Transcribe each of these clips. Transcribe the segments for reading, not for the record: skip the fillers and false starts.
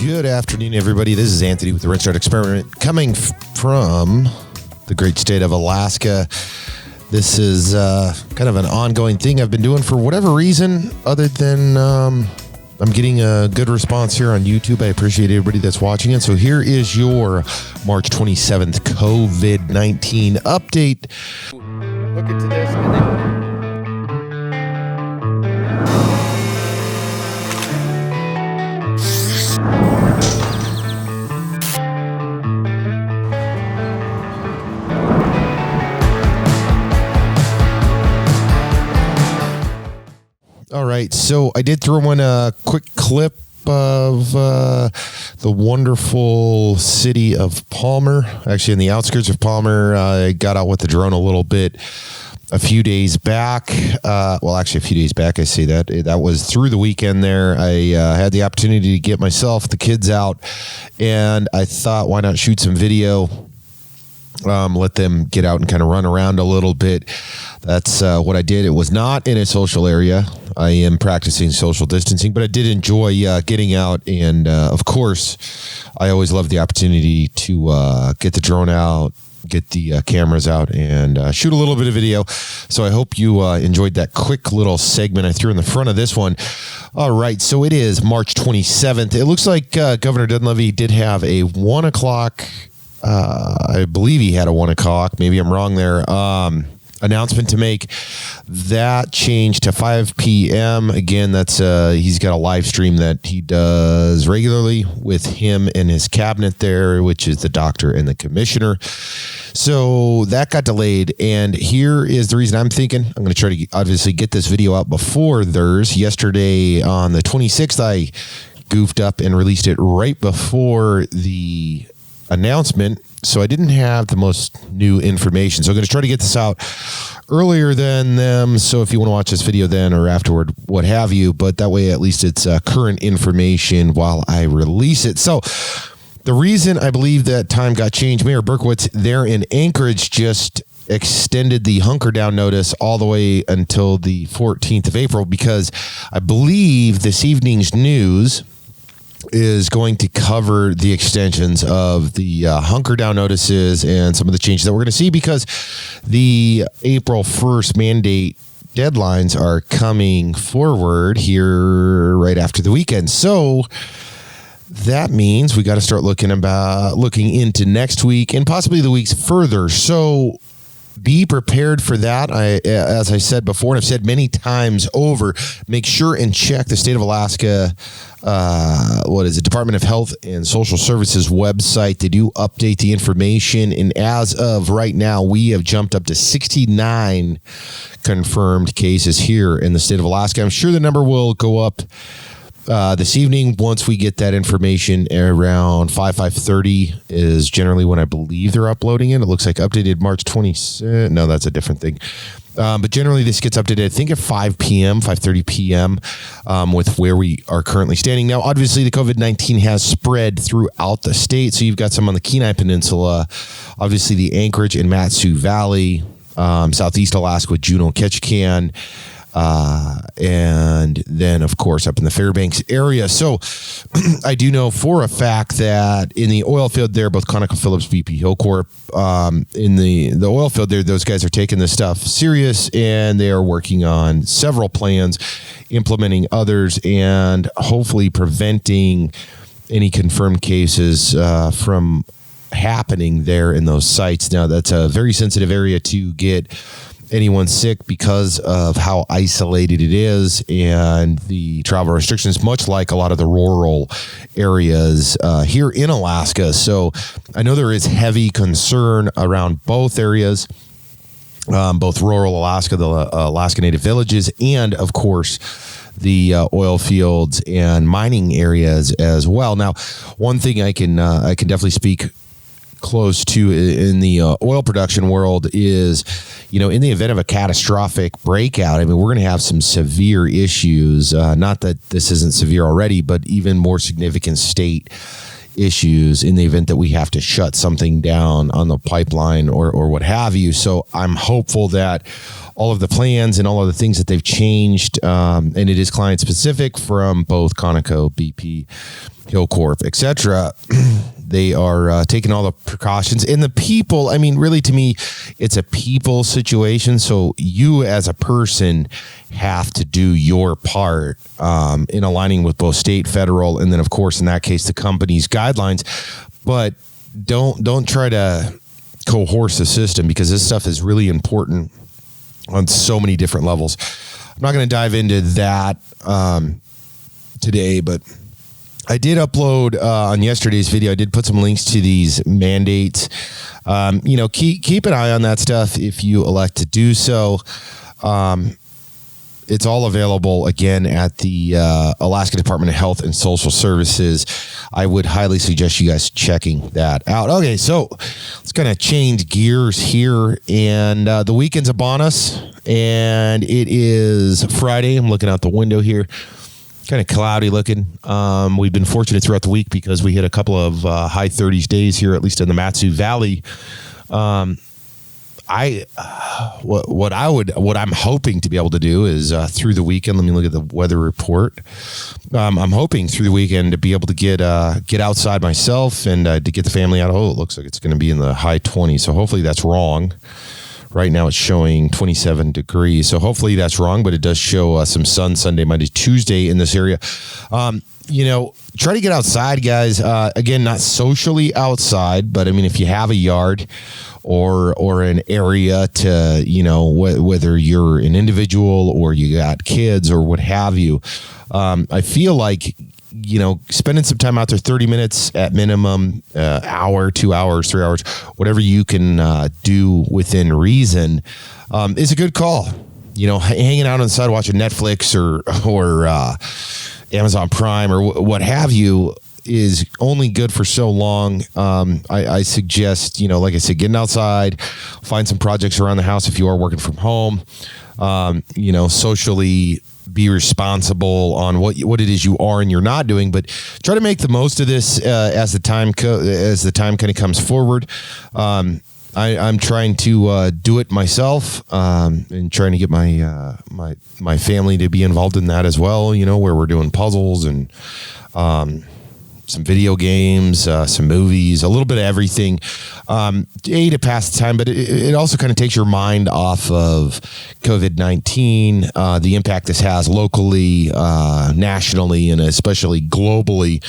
Good afternoon, everybody. This is Anthony with the Red Start Experiment coming from the great state of Alaska. This is kind of an ongoing thing I've been doing for whatever reason, other than I'm getting a good response here on YouTube. I appreciate everybody that's watching it. So here is your March 27th COVID-19 update. Look into this and then... All right, so I did throw in a quick clip of the wonderful city of Palmer, actually in the outskirts of Palmer. I got out with the drone a little bit a few days back. Well, actually a few days back, I say that. That was through the weekend there. I had the opportunity to get myself, the kids out, and I thought, why not shoot some video? Let them get out and kind of run around a little bit. That's what I did. It was not in a social area. I am practicing social distancing, but I did enjoy getting out. And of course, I always love the opportunity to get the drone out, get the cameras out, and shoot a little bit of video. So I hope you enjoyed that quick little segment I threw in the front of this one. All right, so it is March 27th. It looks like Governor Dunleavy did have a 1 o'clock, I believe he had a 1 o'clock, maybe I'm wrong there, announcement to make. That changed to 5 p.m. Again, that's he's got a live stream that he does regularly with him and his cabinet there, which is the doctor and the commissioner. So that got delayed, and here is the reason I'm thinking. I'm going to try to obviously get this video out before theirs. Yesterday on the 26th, I goofed up and released it right before the announcement, so I didn't have the most new information. So I'm going to try to get this out earlier than them, so if you want to watch this video then or afterward, what have you, but that way at least it's current information while I release it. So the reason I believe that time got changed, Mayor Berkowitz there in Anchorage just extended the hunker down notice all the way until the 14th of April, because I believe this evening's news is going to cover the extensions of the hunker down notices and some of the changes that we're going to see, because the April 1st mandate deadlines are coming forward here right after the weekend. So that means we got to start looking into next week and possibly the weeks further. So be prepared for that. As I said before, and I've said many times over, make sure and check the state of Alaska, Department of Health and Social Services website. They do update the information, and as of right now, we have jumped up to 69 confirmed cases here in the state of Alaska. I'm sure the number will go up this evening once we get that information. Around 5:30 is generally when I believe they're uploading it. It looks like updated March 26th. No, that's a different thing. But generally this gets updated, I think, at 5 p.m., 5:30 p.m. With where we are currently standing. Now, obviously, the COVID-19 has spread throughout the state. So you've got some on the Kenai Peninsula, obviously the Anchorage and Matsu Valley, southeast Alaska with Juneau, Ketchikan, and then of course up in the Fairbanks area. So I do know for a fact that in the oil field there, both ConocoPhillips, BP, Hilcorp, in the oil field there, those guys are taking this stuff serious, and they are working on several plans, implementing others, and hopefully preventing any confirmed cases from happening there in those sites. Now, that's a very sensitive area to get anyone sick because of how isolated it is and the travel restrictions, much like a lot of the rural areas here in Alaska. So I know there is heavy concern around both areas, both rural Alaska, the Alaska Native villages, and of course the oil fields and mining areas as well. Now, one thing I can definitely speak close to in the oil production world is, in the event of a catastrophic breakout, I mean, we're going to have some severe issues. Not that this isn't severe already, but even more significant state issues in the event that we have to shut something down on the pipeline or what have you. So I'm hopeful that all of the plans and all of the things that they've changed, and it is client specific from both Conoco, BP, Hillcorp, etc. They are taking all the precautions, and the people, I mean, really to me, it's a people situation. So you as a person have to do your part in aligning with both state, federal, and then of course, in that case, the company's guidelines. But don't try to coerce the system, because this stuff is really important on so many different levels. I'm not going to dive into that today, but I did upload on yesterday's video. I did put some links to these mandates. Keep an eye on that stuff if you elect to do so. It's all available again at the Alaska Department of Health and Social Services. I would highly suggest you guys checking that out. Okay, so let's kind of change gears here, and the weekend's upon us, and it is Friday. I'm looking out the window here. Kind of cloudy looking. We've been fortunate throughout the week because we hit a couple of high 30s days here, at least in the Matsu Valley. What I'm hoping to be able to do is through the weekend. Let me look at the weather report. I'm hoping through the weekend to be able to get outside myself and to get the family out. Oh, it looks like it's going to be in the high 20s. So hopefully that's wrong. Right now it's showing 27 degrees. So hopefully that's wrong, but it does show some sun Sunday, Monday, Tuesday in this area. Try to get outside, guys. Again, not socially outside, but I mean, if you have a yard or an area to, whether you're an individual or you got kids or what have you, I feel like, spending some time out there, 30 minutes at minimum, hour, 2 hours, 3 hours, whatever you can do within reason, is a good call. Hanging out on the side watching Netflix or Amazon Prime or what have you is only good for so long. I suggest, like I said, getting outside, find some projects around the house if you are working from home, socially be responsible on what it is you are and you're not doing, but try to make the most of this as the time kind of comes forward. I'm trying to do it myself, and trying to get my family to be involved in that as well. Where we're doing puzzles and some video games, some movies, a little bit of everything, to pass the time. But it also kind of takes your mind off of COVID-19, the impact this has locally, nationally, and especially globally.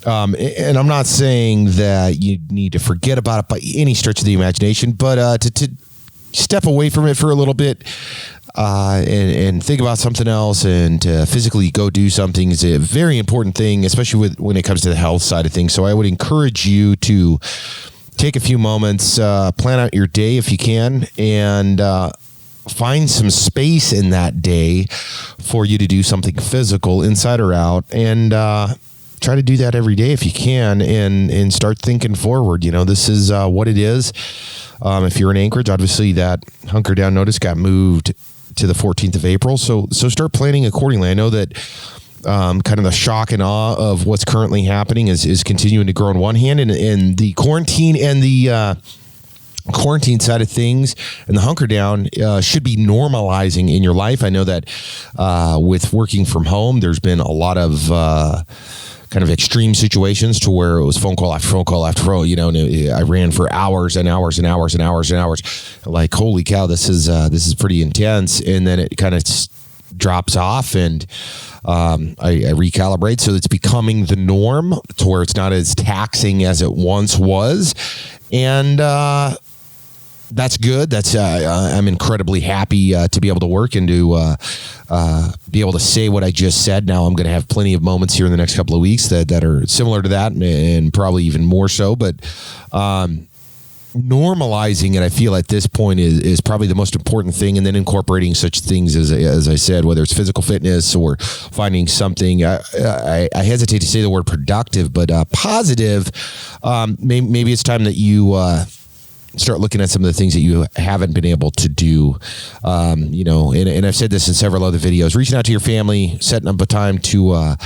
And I'm not saying that you need to forget about it by any stretch of the imagination, but to step away from it for a little bit, and think about something else, and to physically go do something is a very important thing, especially when it comes to the health side of things. So I would encourage you to take a few moments, plan out your day if you can, and find some space in that day for you to do something physical, inside or out, and try to do that every day if you can, and start thinking forward. This is what it is. If you're in Anchorage, obviously that Hunker Down notice got moved to the 14th of April. So start planning accordingly. I know that kind of the shock and awe of what's currently happening is continuing to grow on one hand, and the quarantine and the quarantine side of things and the hunker down should be normalizing in your life. I know that with working from home, there's been a lot of kind of extreme situations to where it was phone call after phone call after phone, and I ran for hours and hours and hours and hours and hours. Like, holy cow, this is pretty intense. And then it kind of drops off, and I recalibrate. So it's becoming the norm to where it's not as taxing as it once was. And, that's good. I'm incredibly happy to be able to work and to be able to say what I just said. Now I'm going to have plenty of moments here in the next couple of weeks that are similar to that, and probably even more so. But normalizing it, I feel at this point is probably the most important thing, and then incorporating such things as I said, whether it's physical fitness or finding something. I hesitate to say the word productive, but positive. Maybe it's time that you start looking at some of the things that you haven't been able to do. And I've said this in several other videos, reaching out to your family, setting up a time to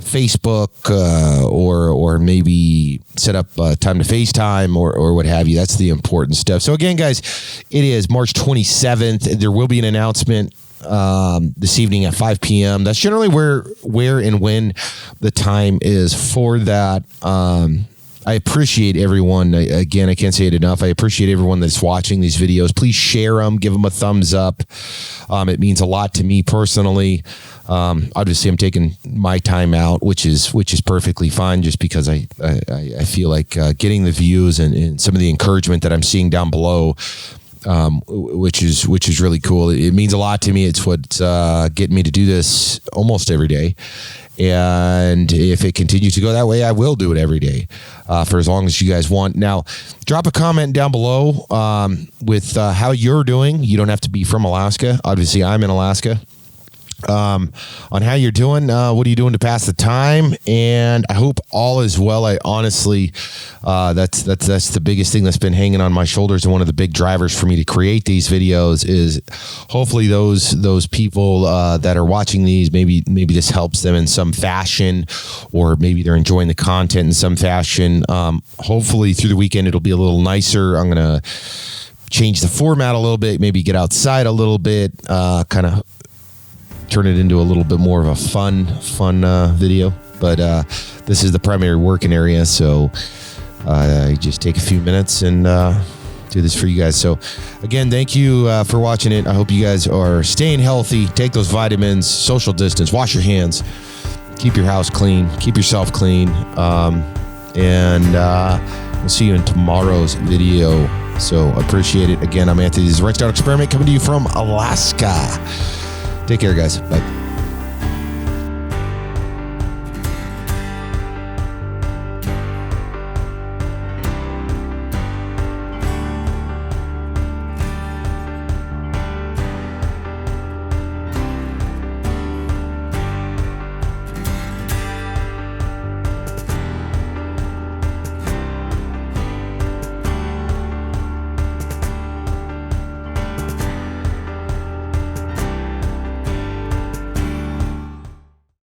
Facebook or maybe set up time to FaceTime or what have you. That's the important stuff. So again, guys, it is March 27th. There will be an announcement this evening at 5 p.m. That's generally where and when the time is for that. I appreciate everyone. Again, I can't say it enough. I appreciate everyone that's watching these videos. Please share them. Give them a thumbs up. It means a lot to me personally. Obviously, I'm taking my time out, which is perfectly fine, just because I feel like getting the views and some of the encouragement that I'm seeing down below, which is really cool. It means a lot to me. It's what's getting me to do this almost every day. And if it continues to go that way, I will do it every day for as long as you guys want. Now, drop a comment down below with how you're doing. You don't have to be from Alaska. Obviously, I'm in Alaska. On how you're doing. What are you doing to pass the time? And I hope all is well. I honestly, that's the biggest thing that's been hanging on my shoulders, and one of the big drivers for me to create these videos is hopefully those people that are watching these, maybe this helps them in some fashion, or maybe they're enjoying the content in some fashion. Hopefully through the weekend it'll be a little nicer. I'm gonna change the format a little bit, maybe get outside a little bit, kind of turn it into a little bit more of a fun video. But this is the primary working area, so I just take a few minutes and do this for you guys. So again, thank you for watching it. I hope you guys are staying healthy. Take those vitamins, social distance, wash your hands, keep your house clean, keep yourself clean, and we'll see you in tomorrow's video. So appreciate it. Again, I'm Anthony. This is Wrench Down Experiment coming to you from Alaska. Take care, guys. Bye.